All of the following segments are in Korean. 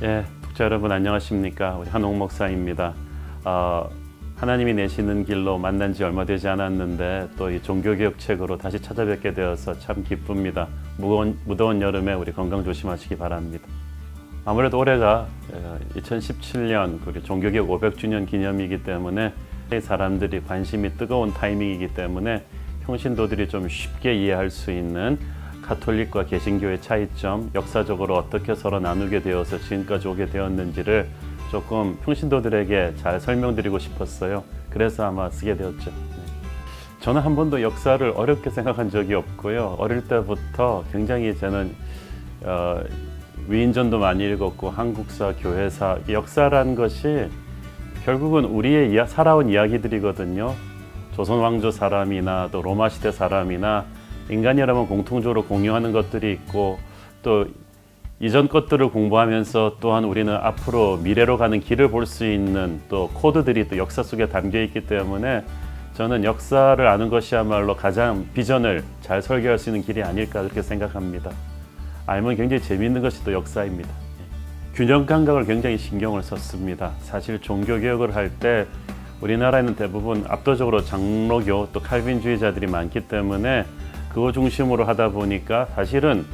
예, 독자 여러분 안녕하십니까? 우리 한옥 목사입니다. 하나님이 내시는 길로 만난 지 얼마 되지 않았는데 또 이 종교개혁 책으로 다시 찾아뵙게 되어서 참 기쁩니다. 무더운 여름에 우리 건강 조심하시기 바랍니다. 아무래도 올해가 2017년 우리 종교개혁 500주년 기념이기 때문에 사람들이 관심이 뜨거운 타이밍이기 때문에 평신도들이 좀 쉽게 이해할 수 있는 가톨릭과 개신교의 차이점, 역사적으로 어떻게 서로 나누게 되어서 지금까지 오게 되었는지를 조금 평신도들에게 잘 설명드리고 싶었어요. 그래서 아마 쓰게 되었죠. 저는 한 번도 역사를 어렵게 생각한 적이 없고요. 어릴 때부터 굉장히 저는 위인전도 많이 읽었고 한국사, 교회사, 역사란 것이 결국은 우리의 살아온 이야기들이거든요. 조선 왕조 사람이나 또 로마 시대 사람이나 인간이라면 공통적으로 공유하는 것들이 있고 또 이전 것들을 공부하면서 또한 우리는 앞으로 미래로 가는 길을 볼 수 있는 또 코드들이 또 역사 속에 담겨 있기 때문에 저는 역사를 아는 것이야말로 가장 비전을 잘 설계할 수 있는 길이 아닐까 그렇게 생각합니다. 알면 굉장히 재미있는 것이 또 역사입니다. 균형 감각을 굉장히 신경을 썼습니다. 사실 종교개혁을 할 때 우리나라에는 대부분 압도적으로 장로교 또 칼빈주의자들이 많기 때문에 그거 중심으로 하다 보니까 사실은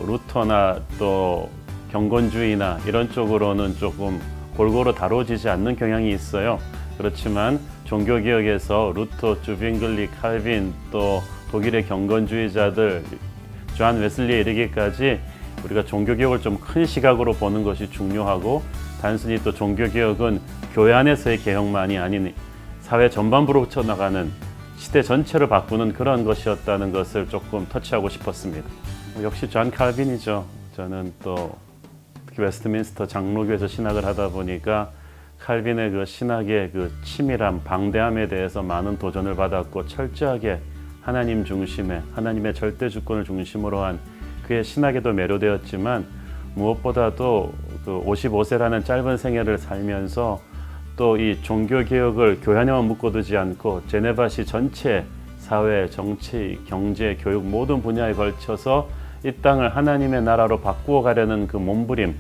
루터나 또 경건주의나 이런 쪽으로는 조금 골고루 다뤄지지 않는 경향이 있어요. 그렇지만 종교개혁에서 루터, 주빙글리, 칼빈 또 독일의 경건주의자들 존 웨슬리에 이르기까지 우리가 종교개혁을 좀 큰 시각으로 보는 것이 중요하고 단순히 또 종교개혁은 교회 안에서의 개혁만이 아닌 사회 전반부로 뻗쳐나가는 시대 전체를 바꾸는 그런 것이었다는 것을 조금 터치하고 싶었습니다. 역시 존 칼빈이죠. 저는 또 특히 웨스트민스터 장로교에서 신학을 하다 보니까 칼빈의 그 신학의 그 치밀함, 방대함에 대해서 많은 도전을 받았고 철저하게 하나님 중심의 하나님의 절대 주권을 중심으로 한 그의 신학에도 매료되었지만 무엇보다도 그 55세라는 짧은 생애를 살면서 또 이 종교개혁을 교회 안에만 묶어두지 않고 제네바시 전체 사회, 정치, 경제, 교육 모든 분야에 걸쳐서 이 땅을 하나님의 나라로 바꾸어 가려는 그 몸부림,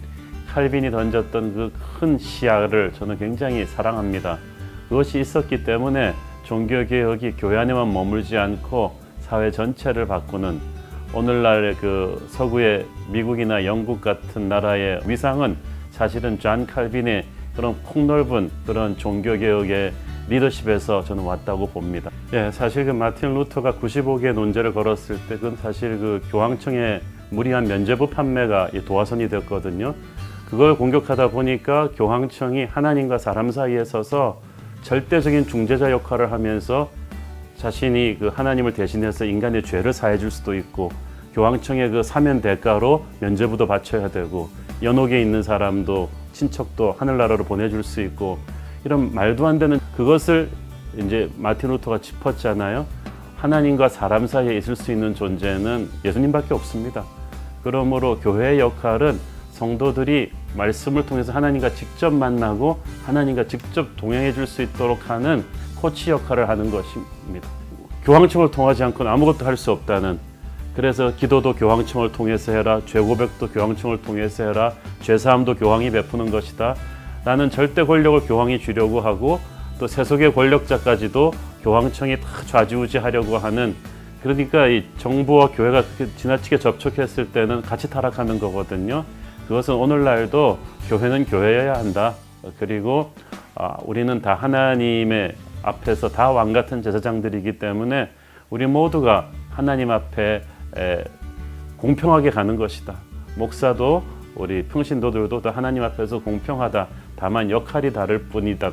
칼빈이 던졌던 그 큰 시야를 저는 굉장히 사랑합니다. 그것이 있었기 때문에 종교개혁이 교회 안에만 머물지 않고 사회 전체를 바꾸는 오늘날 그 서구의 미국이나 영국 같은 나라의 위상은 사실은 존 칼빈의 그런 폭넓은 그런 종교개혁의 리더십에서 저는 왔다고 봅니다. 예, 사실 그 마틴 루터가 95개의 논제를 걸었을 때 그건 사실 그 교황청의 무리한 면죄부 판매가 도화선이 되었거든요. 그걸 공격하다 보니까 교황청이 하나님과 사람 사이에 서서 절대적인 중재자 역할을 하면서 자신이 그 하나님을 대신해서 인간의 죄를 사해 줄 수도 있고 교황청의 그 사면 대가로 면죄부도 바쳐야 되고 연옥에 있는 사람도 친척도 하늘나라로 보내줄 수 있고 이런 말도 안 되는 그것을 이제 마틴 루터가 짚었잖아요. 하나님과 사람 사이에 있을 수 있는 존재는 예수님밖에 없습니다. 그러므로 교회의 역할은 성도들이 말씀을 통해서 하나님과 직접 만나고 하나님과 직접 동행해 줄 수 있도록 하는 코치 역할을 하는 것입니다. 교황청을 통하지 않고는 아무것도 할 수 없다는, 그래서 기도도 교황청을 통해서 해라, 죄고백도 교황청을 통해서 해라, 죄사함도 교황이 베푸는 것이다. 나는 절대 권력을 교황이 주려고 하고 또 세속의 권력자까지도 교황청이 다 좌지우지하려고 하는, 그러니까 이 정부와 교회가 지나치게 접촉했을 때는 같이 타락하는 거거든요. 그것은 오늘날도 교회는 교회여야 한다. 그리고 우리는 다 하나님의 앞에서 다 왕같은 제사장들이기 때문에 우리 모두가 하나님 앞에 공평하게 가는 것이다. 목사도 우리 평신도들도 다 하나님 앞에서 공평하다. 다만 역할이 다를 뿐이다.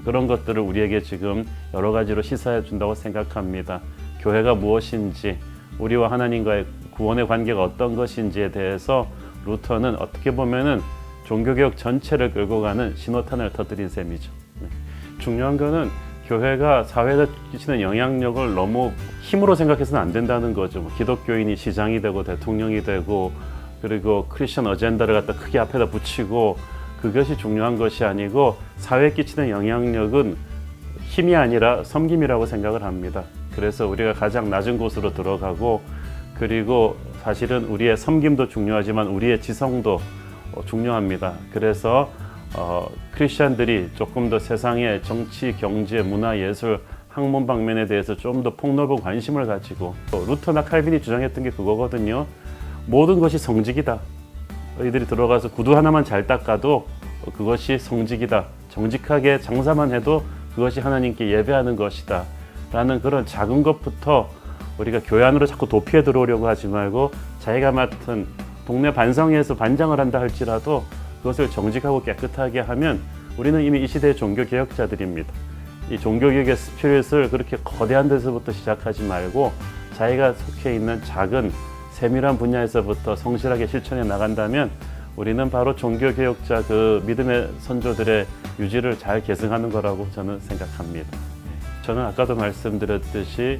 그런 것들을 우리에게 지금 여러 가지로 시사해 준다고 생각합니다. 교회가 무엇인지, 우리와 하나님과의 구원의 관계가 어떤 것인지에 대해서 루터는 어떻게 보면은 종교개혁 전체를 끌고 가는 신호탄을 터뜨린 셈이죠. 중요한 거는 교회가 사회에 끼치는 영향력을 너무 힘으로 생각해서는 안 된다는 거죠. 기독교인이 시장이 되고 대통령이 되고 그리고 크리스천 어젠다를 갖다 크게 앞에다 붙이고 그것이 중요한 것이 아니고 사회에 끼치는 영향력은 힘이 아니라 섬김이라고 생각을 합니다. 그래서 우리가 가장 낮은 곳으로 들어가고, 그리고 사실은 우리의 섬김도 중요하지만 우리의 지성도, 중요합니다. 그래서 크리스천들이 조금 더 세상의 정치, 경제, 문화, 예술, 학문 방면에 대해서 좀 더 폭넓은 관심을 가지고 루터나 칼빈이 주장했던 게 그거거든요. 모든 것이 성직이다. 너희들이 들어가서 구두 하나만 잘 닦아도 그것이 성직이다. 정직하게 장사만 해도 그것이 하나님께 예배하는 것이다. 라는 그런 작은 것부터 우리가 교회 안으로 자꾸 도피해 들어오려고 하지 말고 자기가 맡은 동네 반성회에서 반장을 한다 할지라도 그것을 정직하고 깨끗하게 하면 우리는 이미 이 시대의 종교개혁자들입니다. 이 종교개혁의 스피릿을 그렇게 거대한 데서부터 시작하지 말고 자기가 속해 있는 작은 세밀한 분야에서부터 성실하게 실천해 나간다면 우리는 바로 종교개혁자 그 믿음의 선조들의 유지를 잘 계승하는 거라고 저는 생각합니다. 저는 아까도 말씀드렸듯이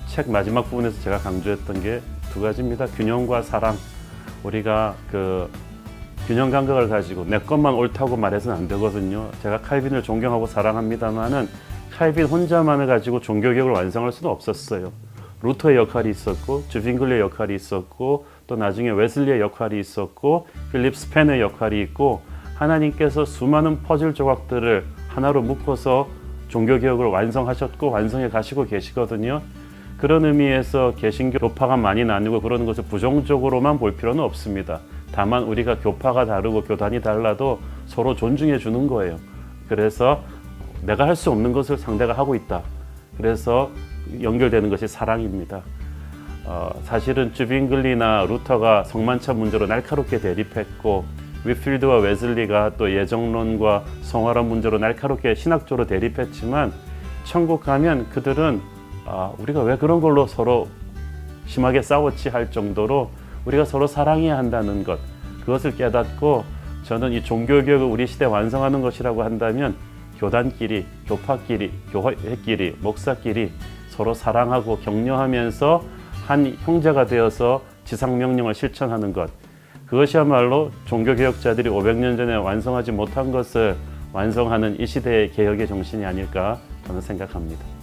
책 마지막 부분에서 제가 강조했던 게 두 가지입니다. 균형과 사랑. 우리가 그 균형 감각을 가지고 내 것만 옳다고 말해서는 안 되거든요. 제가 칼빈을 존경하고 사랑합니다만은 칼빈 혼자만을 가지고 종교개혁을 완성할 수는 없었어요. 루터의 역할이 있었고 주빙글리의 역할이 있었고 또 나중에 웨슬리의 역할이 있었고 필립 스펜의 역할이 있고 하나님께서 수많은 퍼즐 조각들을 하나로 묶어서 종교개혁을 완성하셨고 완성해 가시고 계시거든요. 그런 의미에서 개신교 교파가 많이 나뉘고 그러는 것을 부정적으로만 볼 필요는 없습니다. 다만 우리가 교파가 다르고 교단이 달라도 서로 존중해 주는 거예요. 그래서 내가 할 수 없는 것을 상대가 하고 있다. 그래서 연결되는 것이 사랑입니다. 사실은 주빙글리나 루터가 성만찬 문제로 날카롭게 대립했고 위필드와 웨슬리가 또 예정론과 성화론 문제로 날카롭게 신학적으로 대립했지만 천국 가면 그들은 우리가 왜 그런 걸로 서로 심하게 싸웠지 할 정도로 우리가 서로 사랑해야 한다는 것, 그것을 깨닫고 저는 이 종교개혁을 우리 시대에 완성하는 것이라고 한다면 교단끼리, 교파끼리, 교회끼리, 목사끼리 서로 사랑하고 격려하면서 한 형제가 되어서 지상명령을 실천하는 것, 그것이야말로 종교개혁자들이 500년 전에 완성하지 못한 것을 완성하는 이 시대의 개혁의 정신이 아닐까 저는 생각합니다.